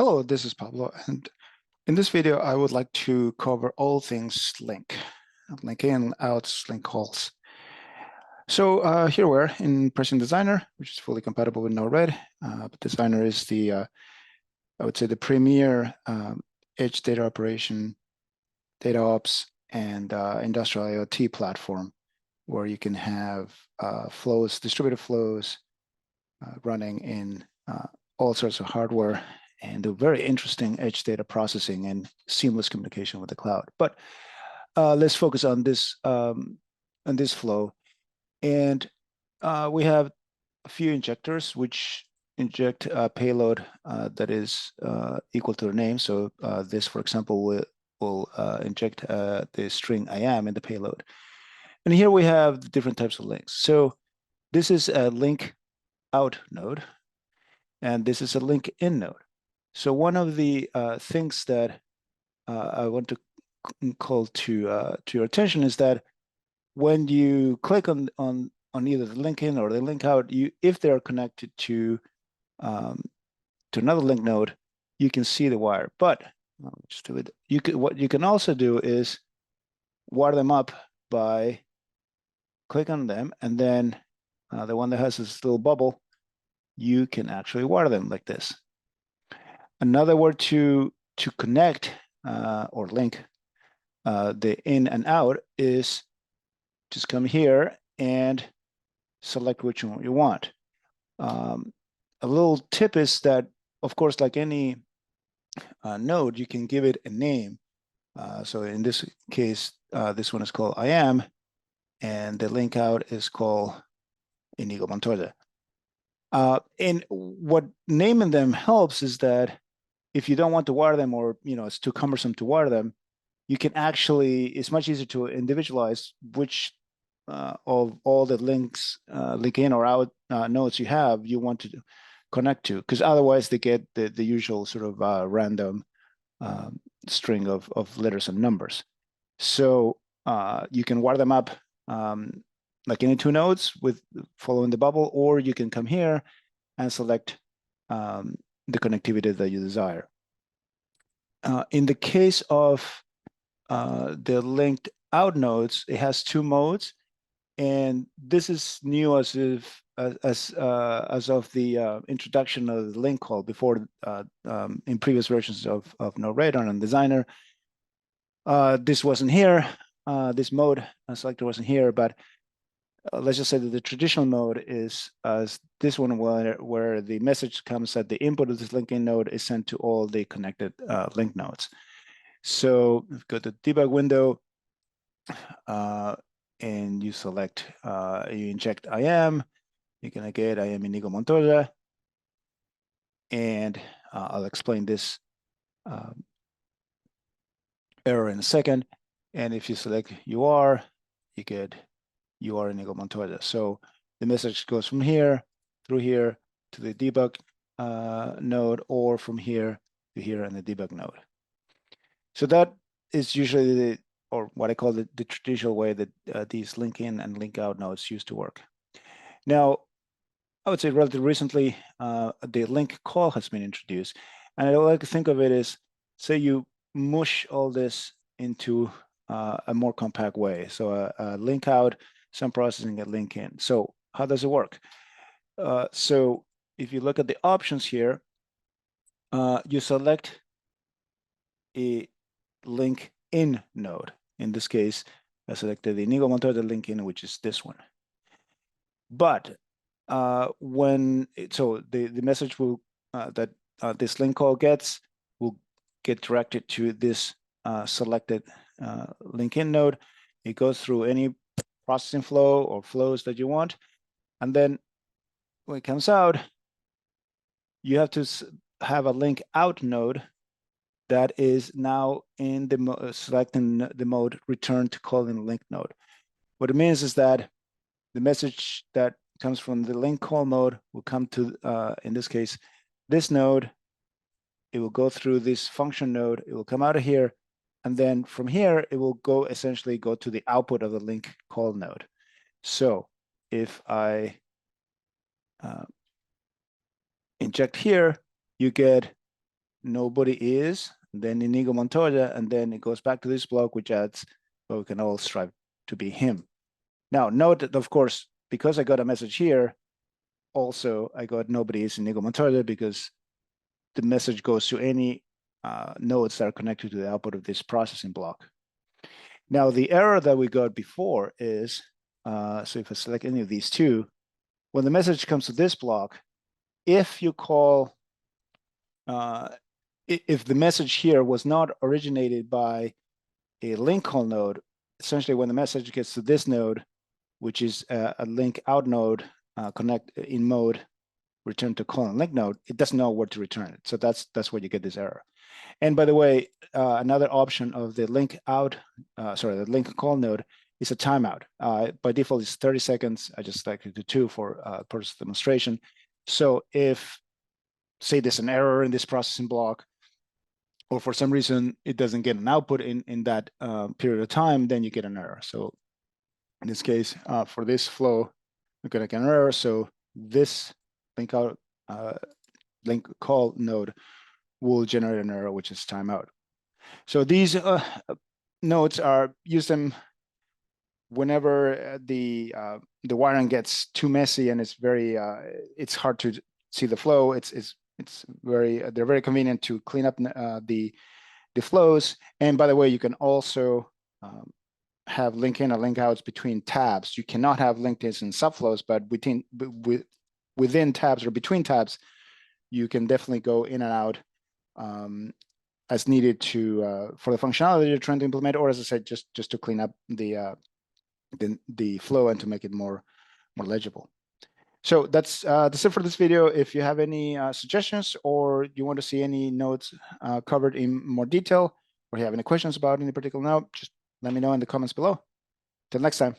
Hello, this is Pablo, and in this video, I would like to cover all things link in, out, link calls. So here we're in Prescient Designer, which is fully compatible with Node-RED. But Designer is I would say, the premier edge data operation, data ops, and industrial IoT platform, where you can have flows, distributed flows, running in all sorts of hardware, and do very interesting edge data processing and seamless communication with the cloud. But let's focus on this flow. And we have a few injectors which inject a payload that is equal to the name. So this, for example, will inject the string I am in the payload. And here we have different types of links. So this is a link out node, and this is a link in node. So one of the things that I want to call to your attention is that when you click on either the link in or the link out, if they are connected to another link node, you can see the wire. But just do it. What you can also do is wire them up by click on them, and then the one that has this little bubble, you can actually wire them like this. Another word to connect or link the in and out is just come here and select which one you want. A little tip is that, of course, like any node, you can give it a name. So in this case, this one is called I am, and the link out is called Inigo Montoya. And what naming them helps is that if you don't want to wire them, or it's too cumbersome to wire them, you can actually, it's much easier to individualize which of all the links, link in or out nodes you have, you want to connect to, because otherwise they get the usual sort of random string of letters and numbers. So you can wire them up like any two nodes with following the bubble, or you can come here and select the connectivity that you desire. In the case of the linked out nodes, it has two modes, and this is new as of the introduction of the link call. Before, in previous versions of Node-RED on Designer, this wasn't here. This mode selector wasn't here, but let's just say that the traditional mode is this one, where the message comes at the input of this linking node is sent to all the connected link nodes. So go to the debug window, and you select, you inject I am, you're gonna get I am Inigo Montoya, and I'll explain this error in a second. And if you select you are, you get you are Inigo Montoya. So the message goes from here through here to the debug node, or from here to here in the debug node. So that is usually or what I call the traditional way that these link in and link out nodes used to work. Now, I would say relatively recently, the link call has been introduced. And I like to think of it as, say you mush all this into a more compact way. So a link out, some processing, a link in. So how does it work? So if you look at the options here, you select a link in node. In this case, I selected the Inigo Montoya link in, which is this one. But the message will that this link call gets will get directed to this selected link in node. It goes through any processing flow or flows that you want, and then when it comes out, you have to have a link out node that is now in the selecting the mode return to calling link node. What it means is that the message that comes from the link call mode will come to, in this case, this node. It will go through this function node. It will come out of here. And then from here, it will essentially go to the output of the link call node. So if I inject here, you get nobody is, then Inigo Montoya, and then it goes back to this block, which adds, well, we can all strive to be him. Now, note that, of course, because I got a message here, also I got nobody is Inigo Montoya because the message goes to any nodes that are connected to the output of this processing block. Now, the error that we got before is, so if I select any of these two, when the message comes to this block, if you call, if the message here was not originated by a link call node, essentially when the message gets to this node, which is a link out node, connect in mode, return to call and link node, it doesn't know where to return it. So that's where you get this error. And by the way, another option of the link out, the link call node is a timeout. By default, it's 30 seconds. I just selected to 2 for purpose of demonstration. So if, say, there's an error in this processing block, or for some reason it doesn't get an output in that period of time, then you get an error. So in this case, for this flow, we're going to get an error. So this link out, link call node will generate an error, which is timeout. So these nodes use them whenever the wiring gets too messy and it's very it's hard to see the flow. They're very convenient to clean up the flows. And by the way, you can also have link in or link outs between tabs. You cannot have linked ins and subflows, but within tabs or between tabs, you can definitely go in and out as needed for the functionality you're trying to implement, or as I said, just to clean up the flow and to make it more legible. So that's it for this video. If you have any suggestions or you want to see any nodes covered in more detail, or you have any questions about any particular node, just let me know in the comments below. Till next time.